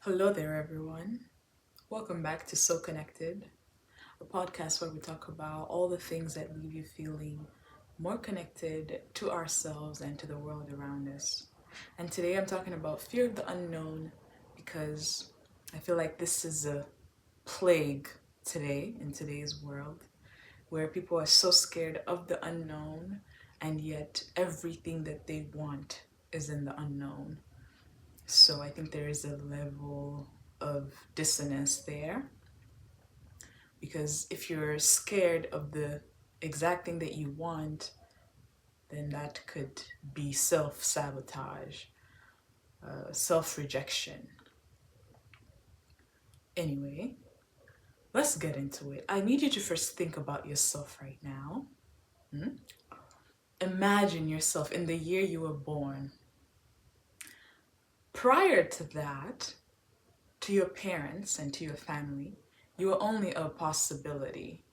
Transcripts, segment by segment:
Hello there, everyone. Welcome back to So Connected, a podcast where we talk about all the things that leave you feeling more connected to ourselves and to the world around us. And today I'm talking about fear of the unknown because I feel like this is a plague today in today's world where people are so scared of the unknown and yet everything that they want is in the unknown. So I think there is a level of dissonance there because if you're scared of the exact thing that you want, then that could be self sabotage, self rejection. Anyway, let's get into it. I need you to first think about yourself right now. Hmm? Imagine yourself in the year you were born. Prior to that, to your parents and to your family, you were only a possibility.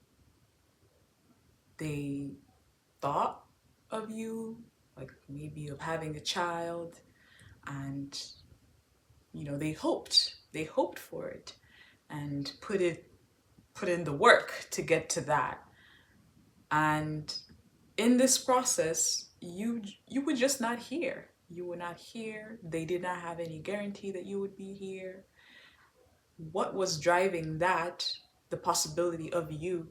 They thought of you, like maybe of having a child, and they hoped for it and put in the work to get to that. And in this process, you were just not here. You were not here. They did not have any guarantee that you would be here. What was driving that, the possibility of you,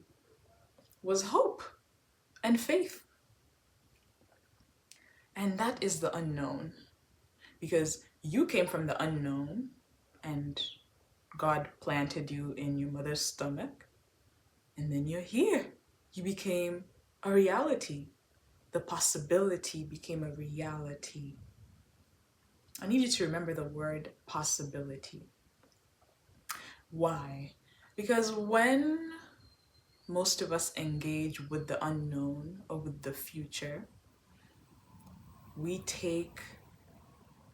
was hope and faith. And that is the unknown because you came from the unknown and God planted you in your mother's stomach, and then you're here. You became a reality. The possibility became a reality. I need you to remember the word possibility. Why? Because when most of us engage with the unknown or with the future, we take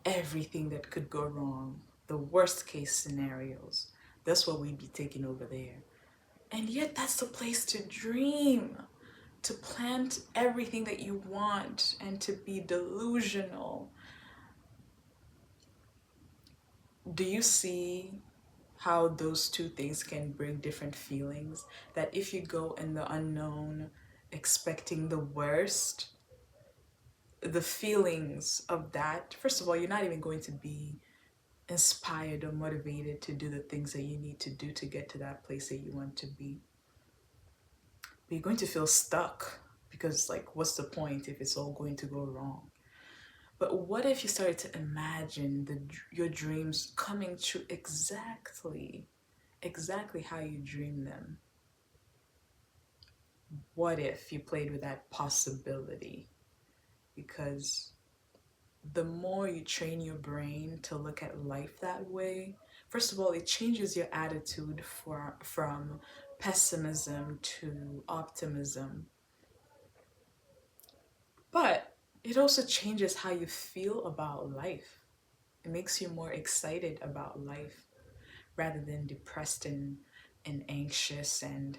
everything that could go wrong, the worst case scenarios. That's what we'd be taking over there. And yet, that's the place to dream, to plant everything that you want, and to be delusional. Do you see how those two things can bring different feelings? That if you go in the unknown, expecting the worst, the feelings of that, first of all, you're not even going to be inspired or motivated to do the things that you need to do to get to that place that you want to be. But you're going to feel stuck because, like, what's the point if it's all going to go wrong? But what if you started to imagine your dreams coming true exactly how you dream them? What if you played with that possibility? Because the more you train your brain to look at life that way, first of all, it changes your attitude from pessimism to optimism. But it also changes how you feel about life. It makes you more excited about life rather than depressed and anxious and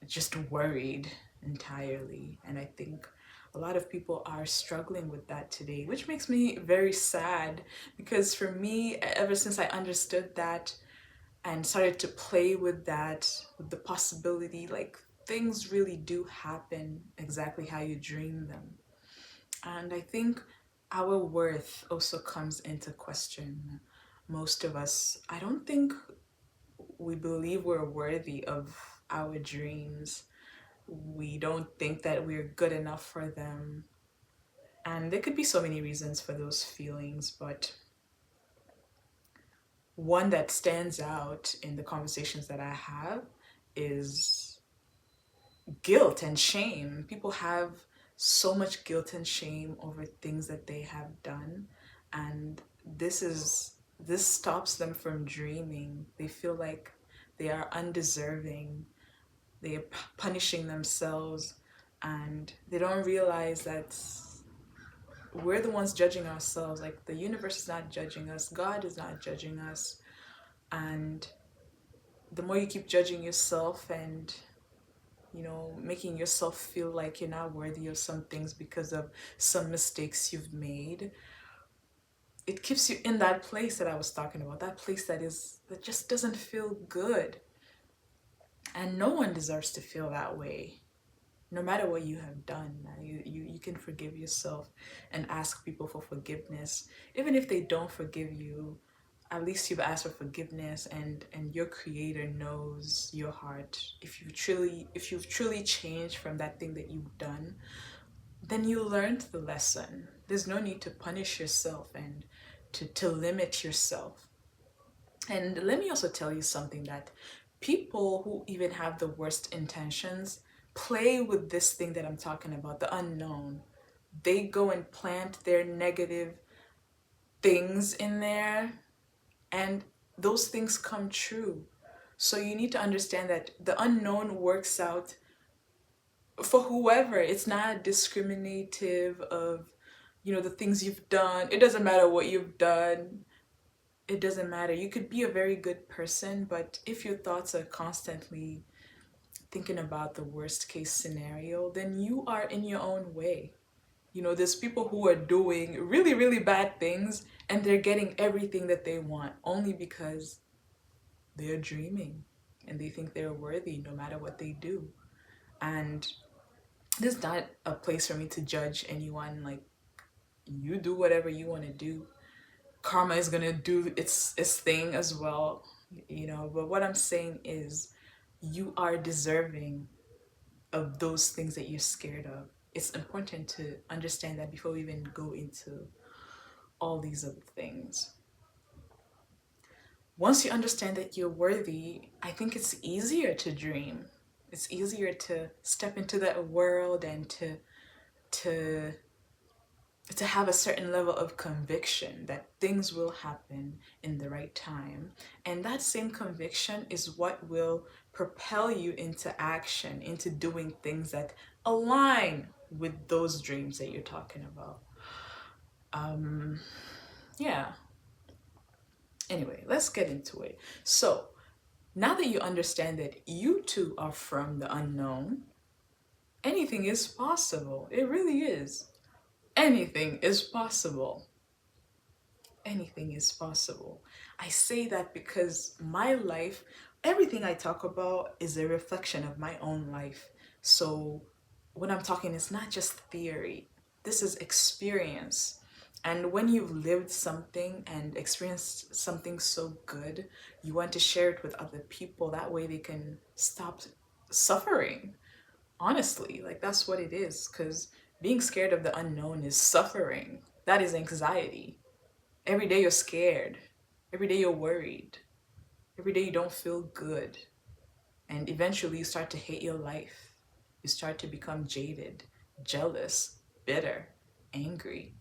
just worried entirely. And I think a lot of people are struggling with that today, which makes me very sad because for me, ever since I understood that and started to play with that, with the possibility, like things really do happen exactly how you dream them. And I think our worth also comes into question. Most of us, I don't think we believe we're worthy of our dreams. We don't think that we're good enough for them. And there could be so many reasons for those feelings, but one that stands out in the conversations that I have is guilt and shame. People have so much guilt and shame over things that they have done, and this stops them from dreaming. They feel like they are undeserving. They are punishing themselves, and they don't realize that we're the ones judging ourselves. Like the universe is not judging us, God is not judging us. And the more you keep judging yourself and making yourself feel like you're not worthy of some things because of some mistakes you've made, it keeps you in that place that I was talking about, that place that just doesn't feel good. And no one deserves to feel that way. No matter what you have done, you can forgive yourself and ask people for forgiveness. Even if they don't forgive you, at least you've asked for forgiveness, and your creator knows your heart. If you've truly changed from that thing that you've done, then you learned the lesson. There's no need to punish yourself and to limit yourself. And let me also tell you something, that people who even have the worst intentions play with this thing that I'm talking about, the unknown. They go and plant their negative things in there, and those things come true. So you need to understand that the unknown works out for whoever. It's not discriminative of, the things you've done. It doesn't matter what you've done. It doesn't matter. You could be a very good person, but if your thoughts are constantly thinking about the worst case scenario, then you are in your own way. There's people who are doing really, really bad things, and they're getting everything that they want only because they're dreaming and they think they're worthy no matter what they do. And this is not a place for me to judge anyone. Like, you do whatever you want to do. Karma is gonna do its thing as well, but what I'm saying is, you are deserving of those things that you're scared of. It's important to understand that before we even go into all these other things. Once you understand that you're worthy, I think it's easier to dream. It's easier to step into that world and to to have a certain level of conviction that things will happen in the right time. And that same conviction is what will propel you into action, into doing things that align with those dreams that you're talking about. Yeah. Anyway, let's get into it. So, now that you understand that you too are from the unknown, anything is possible. It really is. Anything is possible. Anything is possible. I say that because my life, everything I talk about is a reflection of my own life. So when I'm talking, it's not just theory, this is experience. And when you've lived something and experienced something so good, you want to share it with other people. That way they can stop suffering. Honestly, like, that's what it is. Because being scared of the unknown is suffering. That is anxiety. Every day you're scared. Every day you're worried. Every day you don't feel good. And eventually you start to hate your life. You start to become jaded, jealous, bitter, angry.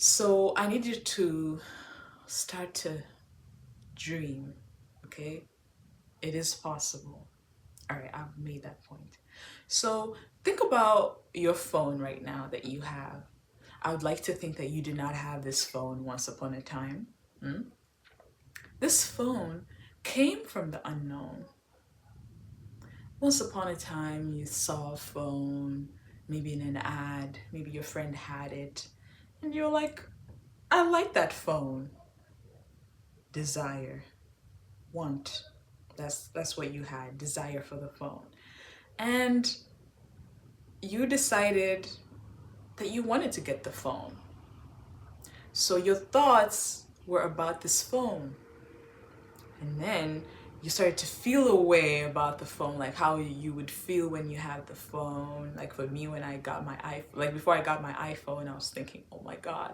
So I need you to start to dream, okay? It is possible. All right, I've made that point. So think about your phone right now that you have. I would like to think that you did not have this phone once upon a time. This phone came from the unknown. Once upon a time, you saw a phone, maybe in an ad, maybe your friend had it, and you're like, I like that phone. Desire, want. That's what you had, desire for the phone. And you decided that you wanted to get the phone. So your thoughts were about this phone. And then you started to feel a way about the phone, like how you would feel when you had the phone. Like for me, when I got my iPhone, like before I got my iPhone, I was thinking, oh my God,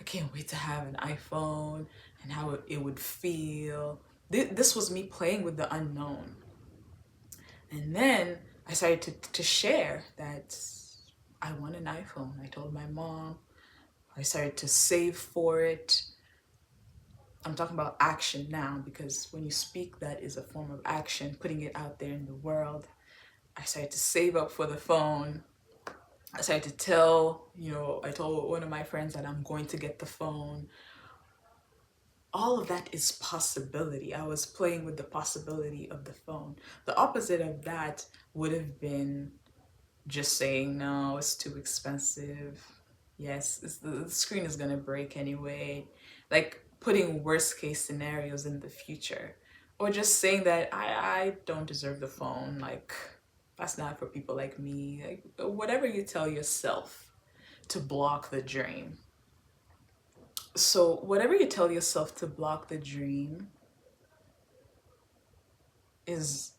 I can't wait to have an iPhone and how it would feel. This was me playing with the unknown. And then I started to share that I want an iPhone. I told my mom. I started to save for it. I'm talking about action now, because when you speak, that is a form of action, putting it out there in the world. I started to save up for the phone. I started to I told one of my friends that I'm going to get the phone. All of that is possibility. I was playing with the possibility of the phone. The opposite of that would have been just saying, no, it's too expensive. Yes, the screen is gonna break anyway. Like putting worst case scenarios in the future, or just saying that I don't deserve the phone. Like that's not for people like me. Like whatever you tell yourself to block the dream. So whatever you tell yourself to block the dream is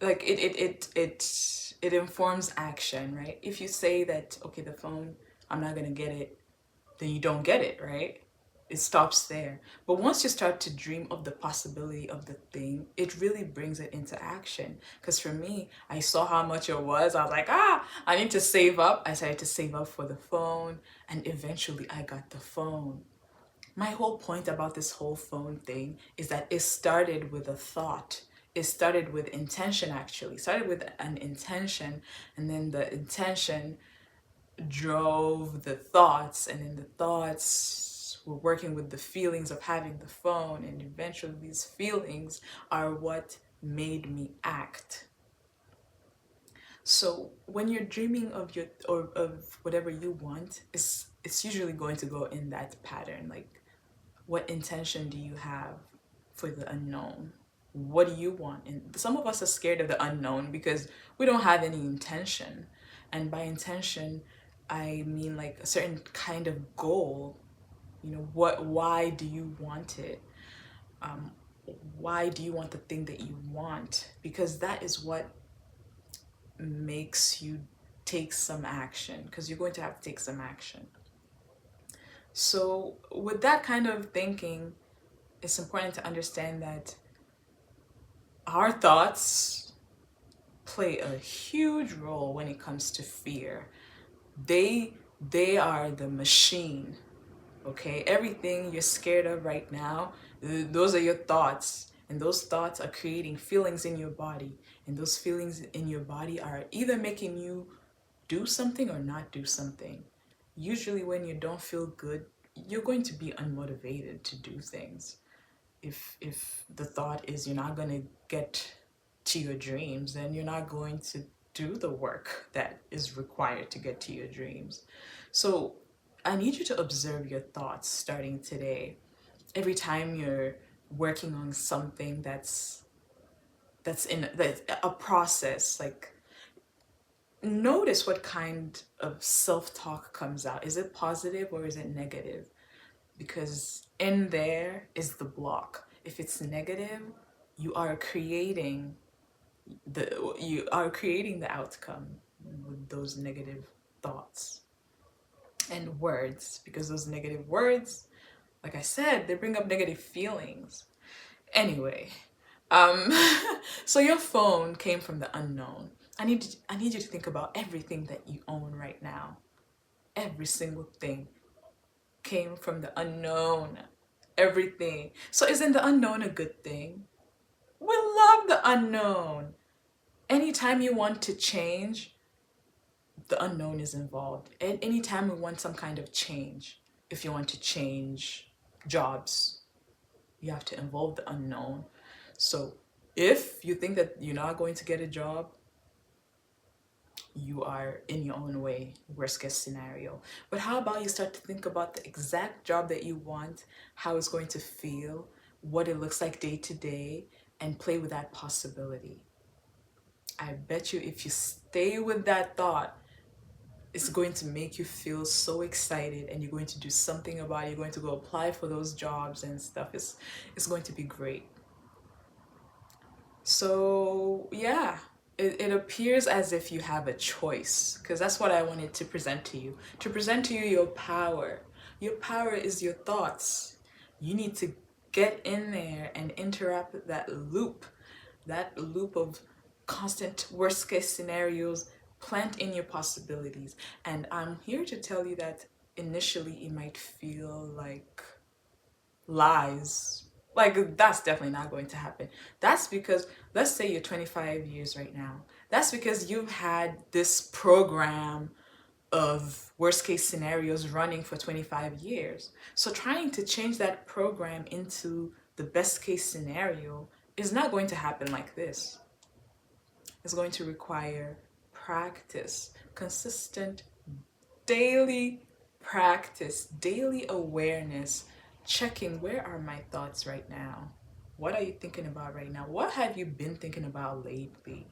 like it informs action, right? If you say that okay, the phone, I'm not gonna get it, then you don't get it, right? It stops there. But once you start to dream of the possibility of the thing, it really brings it into action. Because for me, I saw how much it was. I was like, I need to save up. I started to save up for the phone, and eventually I got the phone. My whole point about this whole phone thing is that it started with a thought. It started with intention, actually. It started with an intention, and then the intention drove the thoughts, and then the thoughts were working with the feelings of having the phone, and eventually these feelings are what made me act. So when you're dreaming of your or of whatever you want, it's usually going to go in that pattern. Like what intention do you have for the unknown? What do you want? And some of us are scared of the unknown because we don't have any intention. And by intention, I mean like a certain kind of goal. You know, why do you want it? Um, why do you want the thing that you want? Because that is what makes you take some action, because you're going to have to take some action. So, with that kind of thinking, it's important to understand that our thoughts play a huge role when it comes to fear. They are the machine, okay? Everything you're scared of right now, those are your thoughts. And those thoughts are creating feelings in your body. And those feelings in your body are either making you do something or not do something. Usually when you don't feel good, you're going to be unmotivated to do things. If the thought is you're not going to get to your dreams, then you're not going to do the work that is required to get to your dreams. So I need you to observe your thoughts starting today. Every time you're working on something that's a process, like notice what kind of self-talk comes out. Is it positive or is it negative? Because in there is the block. If it's negative, you are creating the outcome with those negative thoughts and words, because those negative words, like I said, they bring up negative feelings. Anyway, um so your phone came from the unknown. I need you to think about everything that you own right now. Every single thing came from the unknown. Everything. So isn't the unknown a good thing? We love the unknown. Anytime you want to change, the unknown is involved. And anytime we want some kind of change, if you want to change jobs, you have to involve the unknown. So if you think that you're not going to get a job, you are in your own way, worst case scenario. But how about you start to think about the exact job that you want, how it's going to feel, what it looks like day to day, and play with that possibility. I bet you if you stay with that thought, it's going to make you feel so excited, and you're going to do something about it. You're going to go apply for those jobs and stuff. It's going to be great. So, yeah, it appears as if you have a choice, because that's what I wanted to present to you. To present to you your power. Your power is your thoughts. You need to get in there and interact with that loop of constant worst case scenarios. Plant in your possibilities. And I'm here to tell you that initially it might feel like lies. Like, that's definitely not going to happen. That's because, let's say you're 25 years right now. That's because you've had this program of worst case scenarios running for 25 years. So, trying to change that program into the best case scenario is not going to happen like this. It's going to require practice, consistent Daily practice, daily awareness, checking where are my thoughts right now? What are you thinking about right now? What have you been thinking about lately?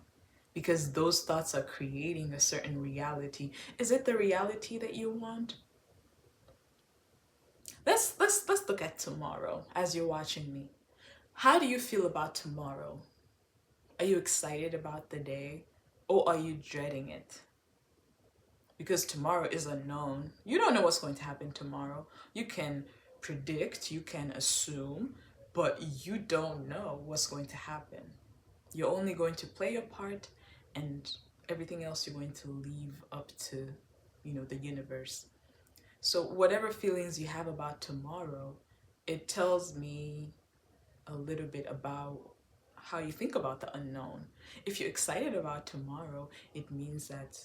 Because those thoughts are creating a certain reality. Is it the reality that you want? Let's look at tomorrow as you're watching me. How do you feel about tomorrow? Are you excited about the day or are you dreading it? Because tomorrow is unknown. You don't know what's going to happen tomorrow. You can predict, you can assume, but you don't know what's going to happen. You're only going to play your part, and everything else you're going to leave up to, the universe. So whatever feelings you have about tomorrow, it tells me a little bit about how you think about the unknown. If you're excited about tomorrow, it means that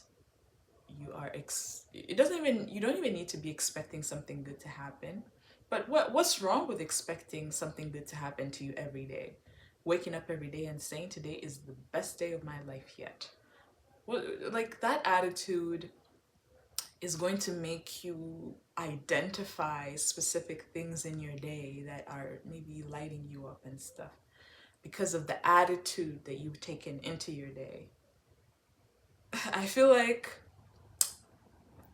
it doesn't even you don't even need to be expecting something good to happen. But what's wrong with expecting something good to happen to you every day? Waking up every day and saying today is the best day of my life yet. Well, like that attitude is going to make you identify specific things in your day that are maybe lighting you up and stuff because of the attitude that you've taken into your day. I feel like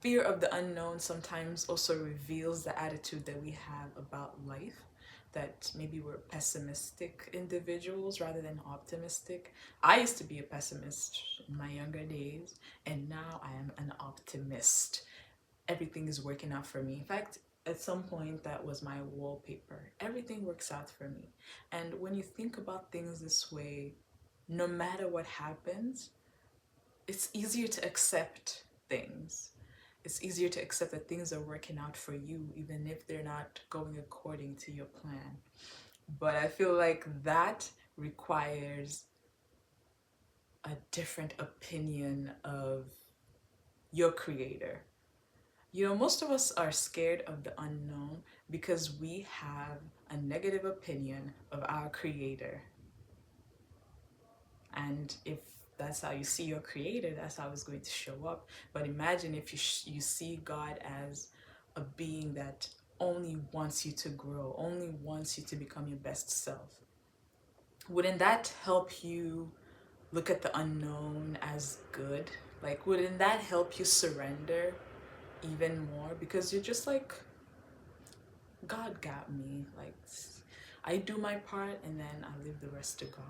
fear of the unknown sometimes also reveals the attitude that we have about life, that maybe we're pessimistic individuals rather than optimistic. I used to be a pessimist in my younger days, and now I am an optimist. Everything is working out for me. In fact, at some point, that was my wallpaper. Everything works out for me. And when you think about things this way, no matter what happens, it's easier to accept things. It's easier to accept that things are working out for you, even if they're not going according to your plan. But I feel like that requires a different opinion of your creator. Most of us are scared of the unknown because we have a negative opinion of our creator. And if that's how you see your creator, that's how it's going to show up. But imagine if you see God as a being that only wants you to grow, only wants you to become your best self. Wouldn't that help you look at the unknown as good? Like, wouldn't that help you surrender even more? Because you're just like, God got me. Like, I do my part and then I leave the rest to God.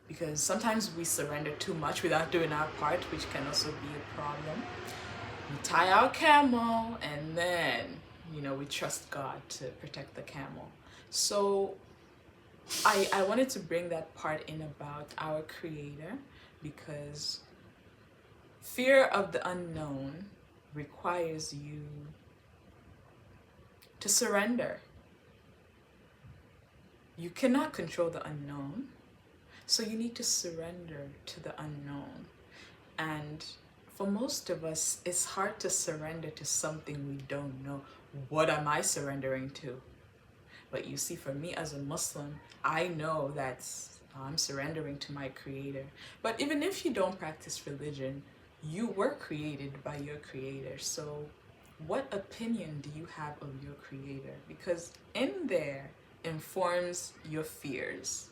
Because sometimes we surrender too much without doing our part, which can also be a problem. We tie our camel and then, we trust God to protect the camel. So I wanted to bring that part in about our creator because fear of the unknown requires you to surrender. You cannot control the unknown. So you need to surrender to the unknown. And for most of us, it's hard to surrender to something we don't know. What am I surrendering to? But you see, for me as a Muslim, I know that I'm surrendering to my creator. But even if you don't practice religion, you were created by your creator. So what opinion do you have of your creator? Because in there informs your fears.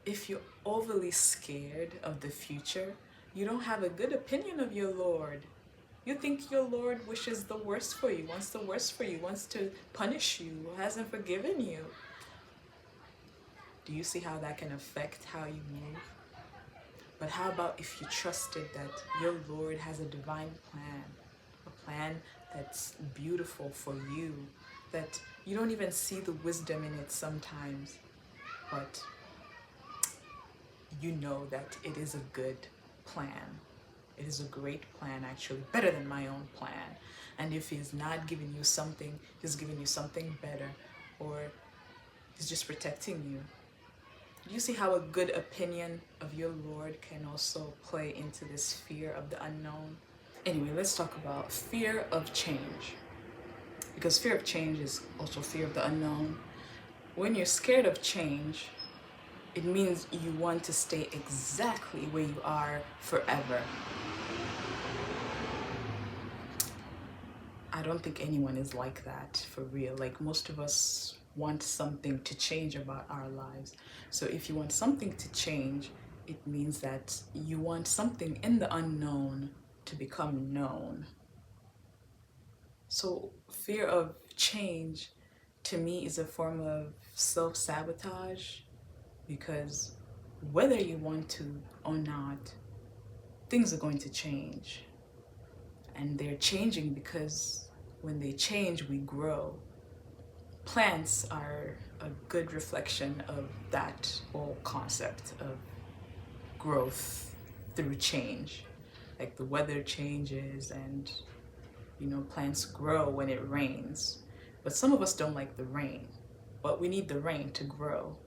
If you're overly scared of the future, you don't have a good opinion of your Lord. You think your Lord wishes the worst for you, wants the worst for you, wants to punish you, hasn't forgiven you. Do you see how that can affect how you move? But how about if you trusted that your Lord has a divine plan, a plan that's beautiful for you, that you don't even see the wisdom in it sometimes, but you know that it is a good plan. It is a great plan, actually, better than my own plan. And if he's not giving you something, he's giving you something better, or he's just protecting you. Do you see how a good opinion of your Lord can also play into this fear of the unknown? Anyway, let's talk about fear of change. Because fear of change is also fear of the unknown. When you're scared of change, it means you want to stay exactly where you are forever. I don't think anyone is like that for real. Like most of us want something to change about our lives. So if you want something to change, it means that you want something in the unknown to become known. So fear of change to me is a form of self-sabotage because whether you want to or not, things are going to change. And they're changing because when they change, we grow. Plants are a good reflection of that whole concept of growth through change. Like the weather changes and, plants grow when it rains. But some of us don't like the rain, but we need the rain to grow.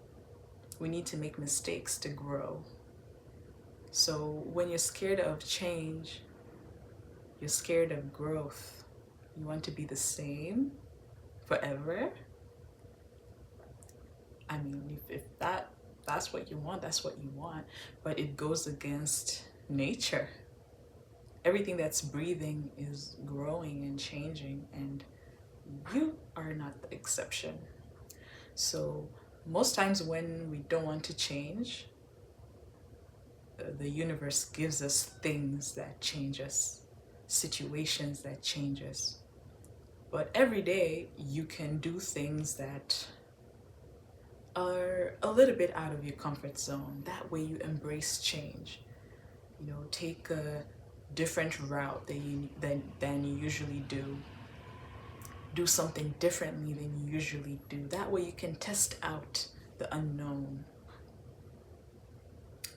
We need to make mistakes to grow. So when you're scared of change, you're scared of growth. You want to be the same forever. I mean, if that's what you want, that's what you want. But it goes against nature. Everything that's breathing is growing and changing, and you are not the exception. So most times when we don't want to change, the universe gives us things that change us, situations that change us. But every day you can do things that are a little bit out of your comfort zone. That way you embrace change. Take a different route than you usually do. Do something differently than you usually do. That way you can test out the unknown.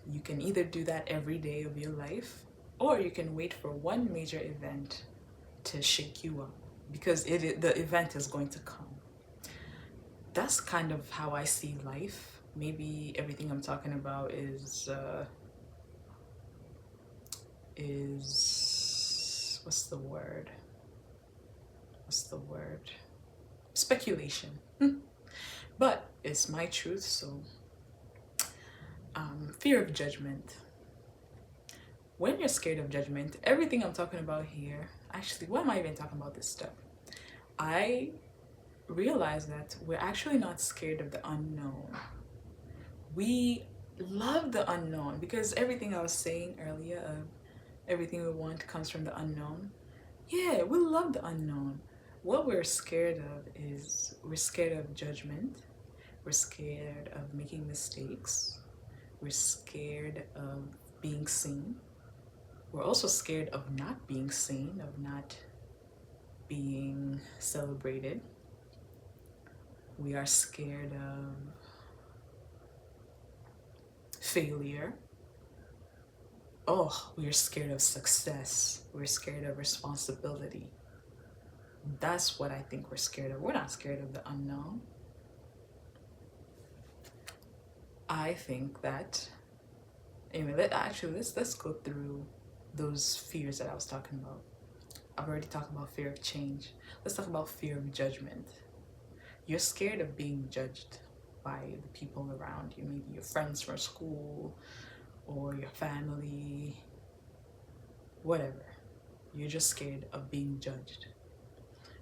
You can either do that every day of your life, or you can wait for one major event to shake you up, because the event is going to come. That's kind of how I see life. Maybe everything I'm talking about is what's the word? Speculation. But it's my truth. So fear of judgment. When you're scared of judgment, everything I'm talking about here, actually, why am I even talking about this stuff? I realize that we're actually not scared of the unknown. We love the unknown because everything I was saying earlier of everything we want comes from the unknown. Yeah, we love the unknown. What we're scared of is we're scared of judgment. We're scared of making mistakes. We're scared of being seen. We're also scared of not being seen, of not being celebrated. We are scared of failure. Oh, we're scared of success. We're scared of responsibility. That's what I think we're scared of. We're not scared of the unknown. I think that, anyway, let's go through those fears that I was talking about. I've already talked about fear of change. Let's talk about fear of judgment. You're scared of being judged by the people around you, maybe your friends from school or your family, whatever. You're just scared of being judged.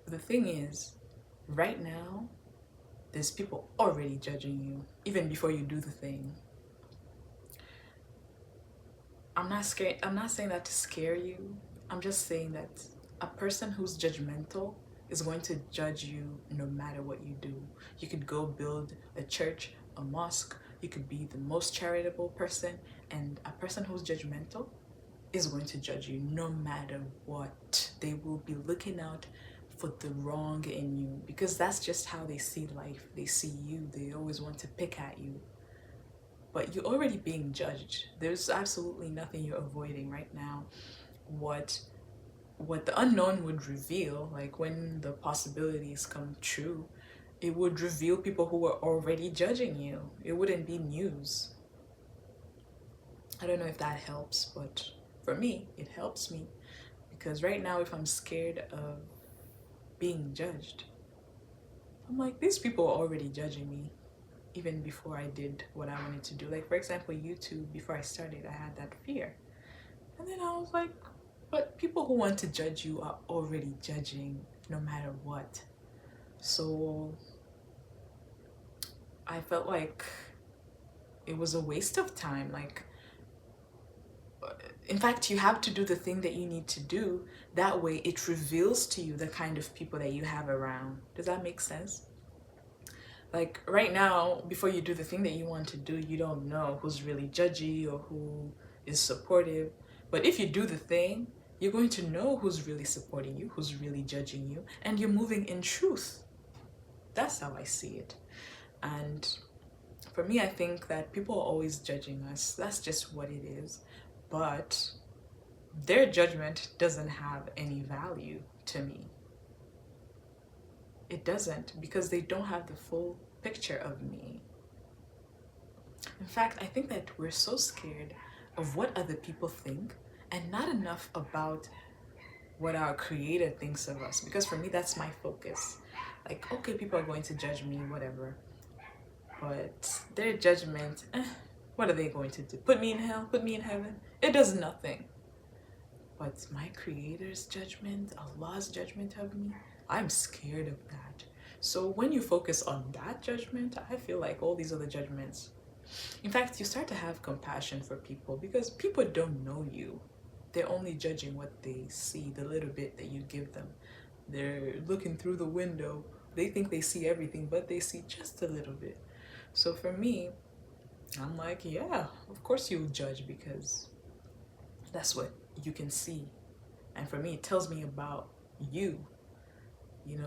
But the thing is, right now, there's people already judging you, even before you do the thing. I'm not scared. I'm not saying that to scare you. I'm just saying that a person who's judgmental is going to judge you no matter what you do. You could go build a church, a mosque, you could be the most charitable person, and a person who's judgmental is going to judge you no matter what. They will be looking out for the wrong in you because that's just how they see life. They see you, they always want to pick at you. But you're already being judged. There's absolutely nothing you're avoiding right now. What the unknown would reveal, like when the possibilities come true, it would reveal people who are already judging you. It wouldn't be news. I don't know if that helps, but for me, it helps me. Because right now, if I'm scared of being judged, I'm like, these people are already judging me even before I did what I wanted to do. Like, for example, YouTube, before I started, I had that fear. And then I was like, But people who want to judge you are already judging no matter what. So I felt like it was a waste of time. Like, in fact, you have to do the thing that you need to do. That way, it reveals to you the kind of people that you have around. Does that make sense? Like, right now, before you do the thing that you want to do, you don't know who's really judgy or who is supportive. But if you do the thing, you're going to know who's really supporting you, who's really judging you, and you're moving in truth. That's how I see it. And for me, I think that people are always judging us. That's just what it is. But their judgment doesn't have any value to me. It doesn't, because they don't have the full picture of me. In fact, I think that we're so scared of what other people think and not enough about what our creator thinks of us. Because for me, that's my focus. Like, okay, people are going to judge me, whatever. But their judgment, what are they going to do? Put me in hell? Put me in heaven? It does nothing. But my creator's judgment, Allah's judgment of me, I'm scared of that. So when you focus on that judgment, I feel like all these other judgments, in fact, you start to have compassion for people because people don't know you. They're only judging what they see, the little bit that you give them. They're looking through the window. They think they see everything, but they see just a little bit. So for me, I'm like, yeah, of course you'll judge because that's what you can see. And for me, it tells me about you.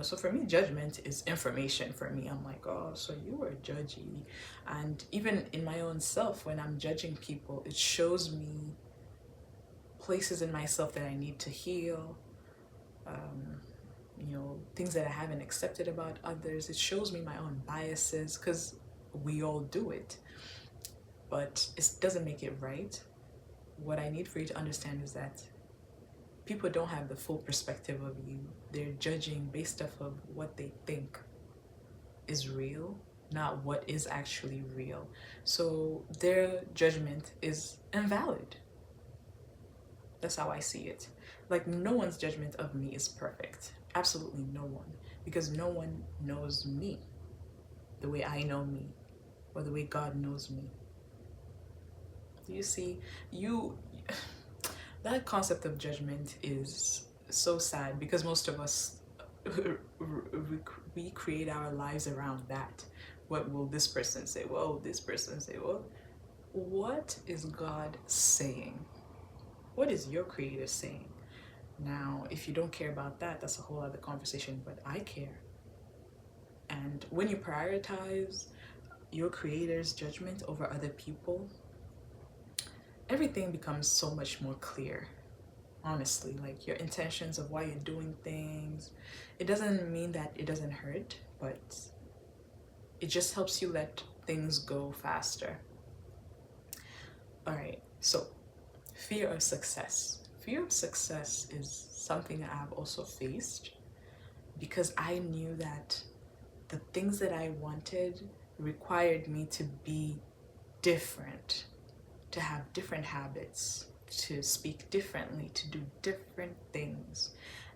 So for me, judgment is information for me. I'm like, oh, so you were judgy. And even in my own self, when I'm judging people, it shows me places in myself that I need to heal, things that I haven't accepted about others. It shows me my own biases because we all do it, but it doesn't make it right. What I need for you to understand is that people don't have the full perspective of you. They're judging based off of what they think is real, not what is actually real. So their judgment is invalid. That's how I see it. Like, no one's judgment of me is perfect. Absolutely no one. Because no one knows me the way I know me or the way God knows me. Do you see? That concept of judgment is so sad because most of us we create our lives around that. What will this person say? Well, this person say, well, what is God saying? What is your creator saying? Now, if you don't care about that, that's a whole other conversation, but I care. And when you prioritize your creator's judgment over other people, everything becomes so much more clear. Honestly, like your intentions of why you're doing things, it doesn't mean that it doesn't hurt, but it just helps you let things go faster. All right, so fear of success. Fear of success is something that I've also faced because I knew that the things that I wanted required me to be different, to have different habits, to speak differently, to do different things.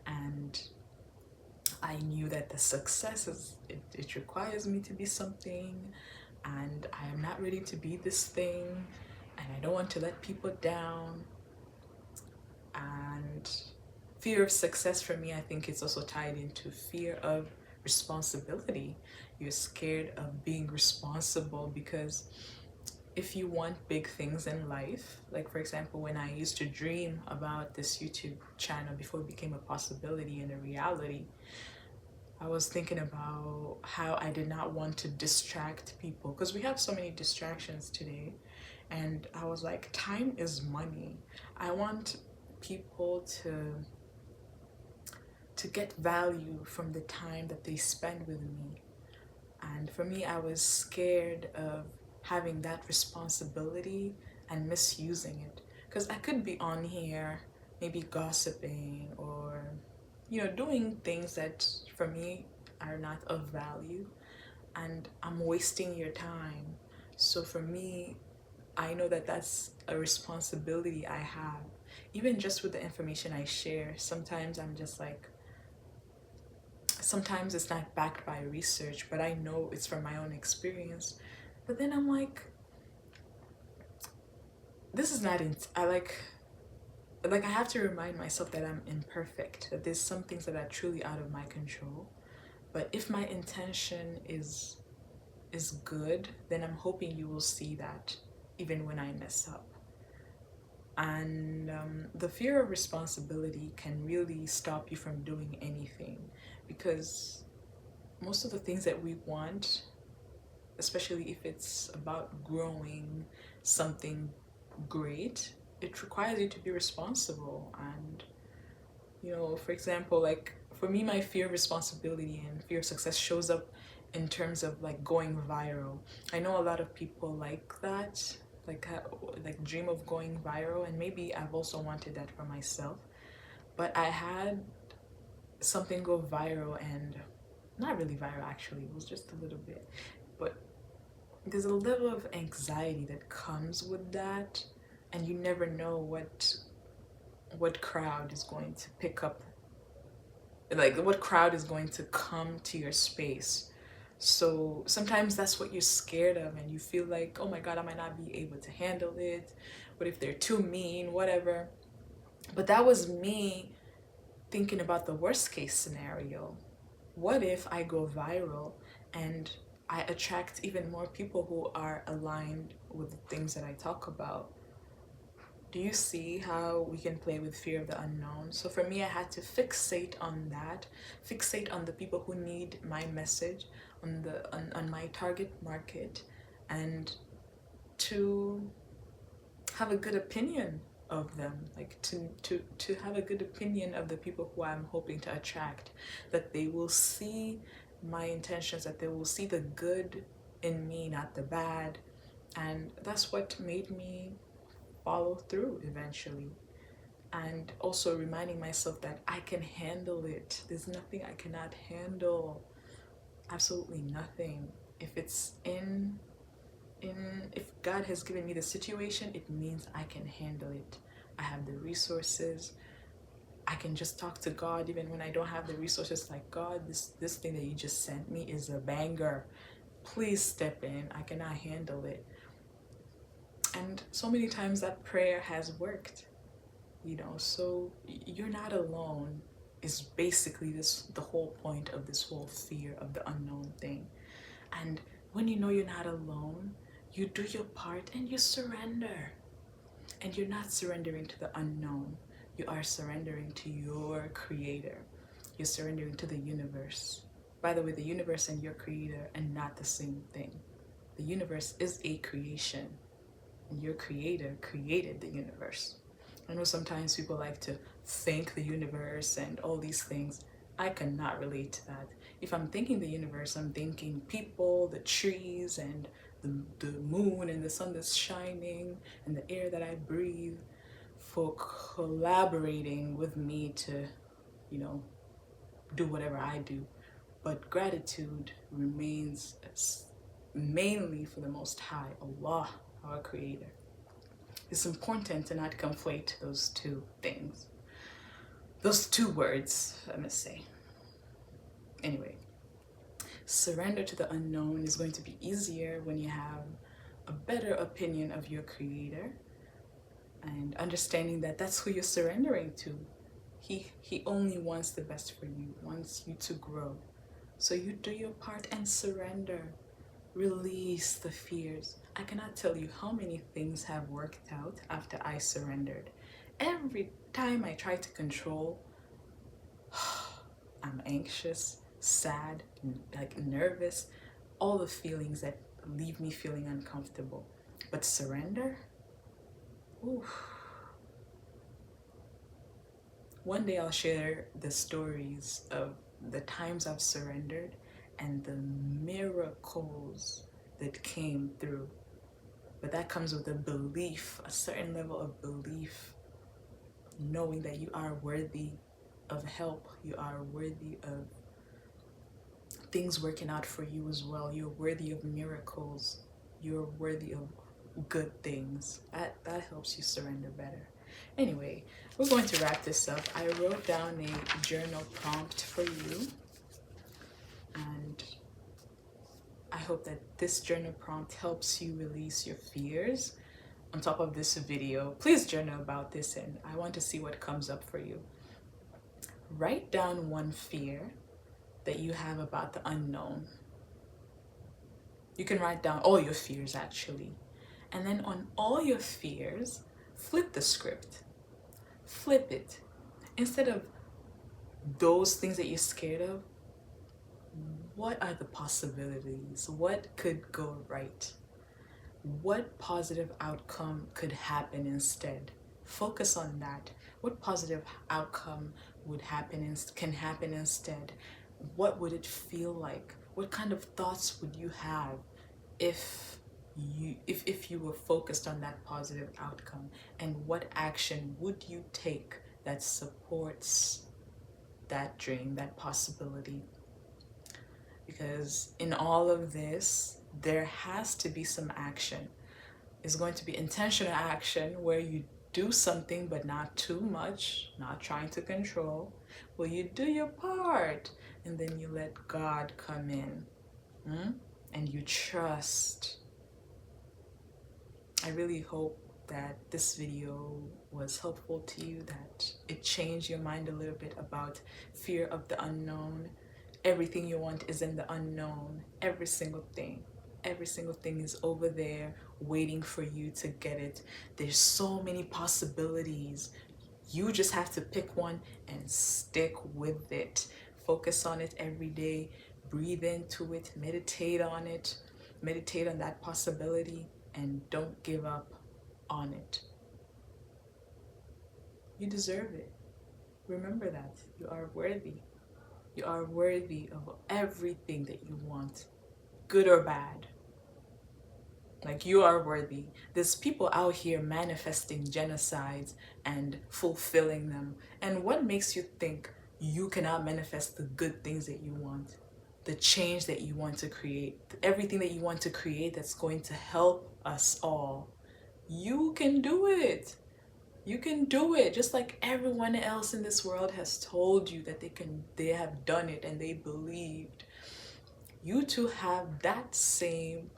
And I knew that the success is, it requires me to be something, and I am not ready to be this thing, and I don't want to let people down. And fear of success for me, I think it's also tied into fear of responsibility. You're scared of being responsible because if you want big things in life, like for example, when I used to dream about this YouTube channel before it became a possibility and a reality, I was thinking about how I did not want to distract people because we have so many distractions today. And I was like, time is money. I want people to get value from the time that they spend with me. And for me, I was scared of having that responsibility and misusing it. Because I could be on here maybe gossiping or, doing things that for me are not of value. And I'm wasting your time. So for me, I know that that's a responsibility I have. even just with the information I share, sometimes I'm just like, sometimes it's not backed by research, but I know it's from my own experience. But then I'm this is not I have to remind myself that I'm imperfect, that there's some things that are truly out of my control. But if my intention is good, then I'm hoping you will see that even when I mess up. And the fear of responsibility can really stop you from doing anything, because most of the things that we want, especially if it's about growing something great, it requires you to be responsible. And for example, like for me, my fear of responsibility and fear of success shows up in terms of like going viral. I know a lot of people like that, like dream of going viral, and maybe I've also wanted that for myself. But I had something go viral, and not really viral actually, it was just a little bit. But there's a level of anxiety that comes with that, and you never know what crowd is going to pick up, like what crowd is going to come to your space. So sometimes that's what you're scared of, and you feel like, oh my god, I might not be able to handle it. What if they're too mean, whatever. But that was me thinking about the worst case scenario. What if I go viral and I attract even more people who are aligned with the things that I talk about? Do you see how we can play with fear of the unknown? So for me, I had to fixate on that, fixate on the people who need my message, on my target market, and to have a good opinion of them, like to have a good opinion of the people who I'm hoping to attract, that they will see my intentions, that they will see the good in me, not the bad. And that's what made me follow through eventually. And also reminding myself that I can handle it. There's nothing I cannot handle. Absolutely nothing. If it's if God has given me the situation, it means I can handle it. I have the resources. I can just talk to God even when I don't have the resources. Like, God, this thing that you just sent me is a banger. Please step in. I cannot handle it. And so many times that prayer has worked. So you're not alone is basically the whole point of this whole fear of the unknown thing. And when you know you're not alone, you do your part and you surrender. And you're not surrendering to the unknown. You are surrendering to your creator. You're surrendering to the universe. By the way, the universe and your creator are not the same thing. The universe is a creation, and your creator created the universe. I know sometimes people like to thank the universe and all these things. I cannot relate to that. If I'm thinking the universe, I'm thinking people, the trees, and the moon and the sun that's shining and the air that I breathe, for collaborating with me to, do whatever I do. But gratitude remains mainly for the Most High, Allah, our Creator. It's important to not conflate those two things. Those two words, I must say. Anyway, surrender to the unknown is going to be easier when you have a better opinion of your creator and understanding that that's who you're surrendering to. He only wants the best for you, wants you to grow. So you do your part and surrender. Release the fears. I cannot tell you how many things have worked out after I surrendered. Every time I try to control, I'm anxious, sad, like nervous, all the feelings that leave me feeling uncomfortable. But surrender? Oof. One day I'll share the stories of the times I've surrendered and the miracles that came through. But that comes with a belief, a certain level of belief, knowing that you are worthy of help, you are worthy of things working out for you as well. You're worthy of miracles, you're worthy of good things. That helps you surrender better. Anyway, we're going to wrap this up. I wrote down a journal prompt for you, and I hope that this journal prompt helps you release your fears. On top of this video, please journal about this, and I want to see what comes up for you. Write down one fear that you have about the unknown. You can write down all your fears actually. And then on all your fears, flip the script. Flip it. Instead of those things that you're scared of, what are the possibilities? What could go right? What positive outcome could happen instead? Focus on that. What positive outcome can happen instead? What would it feel like? What kind of thoughts would you have if you were focused on that positive outcome? And what action would you take that supports that dream, that possibility? Because in all of this, there has to be some action. It's going to be intentional action where you do something but not too much, not trying to control. Well, you do your part and then you let God come in, and you trust. I really hope that this video was helpful to you, that it changed your mind a little bit about fear of the unknown. Everything you want is in the unknown. Every single thing is over there waiting for you to get it. There's so many possibilities. You just have to pick one and stick with it. Focus on it every day. Breathe into it. Meditate on it. Meditate on that possibility, and don't give up on it. You deserve it. Remember that. You are worthy. You are worthy of everything that you want, good or bad. Like, you are worthy. There's people out here manifesting genocides and fulfilling them. And what makes you think you cannot manifest the good things that you want? The change that you want to create, everything that you want to create that's going to help us all. You can do it. You can do it, just like everyone else in this world has told you that they have done it and they believed. You too have that same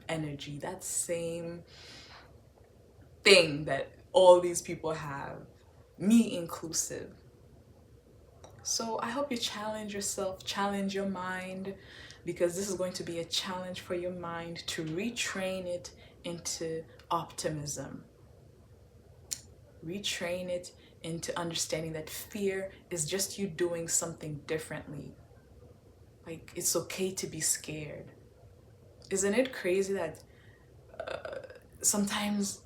energy, that same thing that all these people have, me inclusive. So I hope you challenge yourself, challenge your mind, because this is going to be a challenge for your mind to retrain it into optimism. Retrain it into understanding that fear is just you doing something differently. Like, it's okay to be scared. Isn't it crazy that sometimes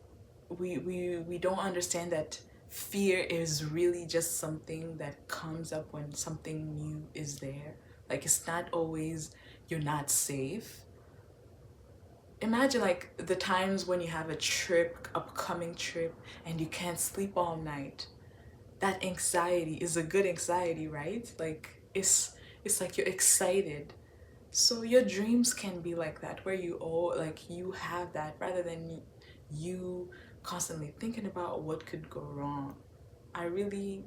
we don't understand that fear is really just something that comes up when something new is there? Like, it's not always you're not safe. Imagine like the times when you have a trip, upcoming trip, and you can't sleep all night. That anxiety is a good anxiety, right? Like, it's like you're excited. So your dreams can be like that, where you have that, rather than you constantly thinking about what could go wrong. I really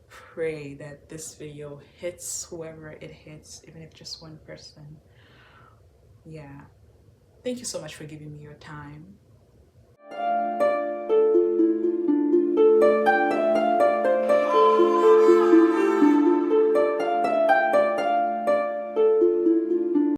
pray that this video hits whoever it hits, even if just one person. Yeah. Thank you so much for giving me your time.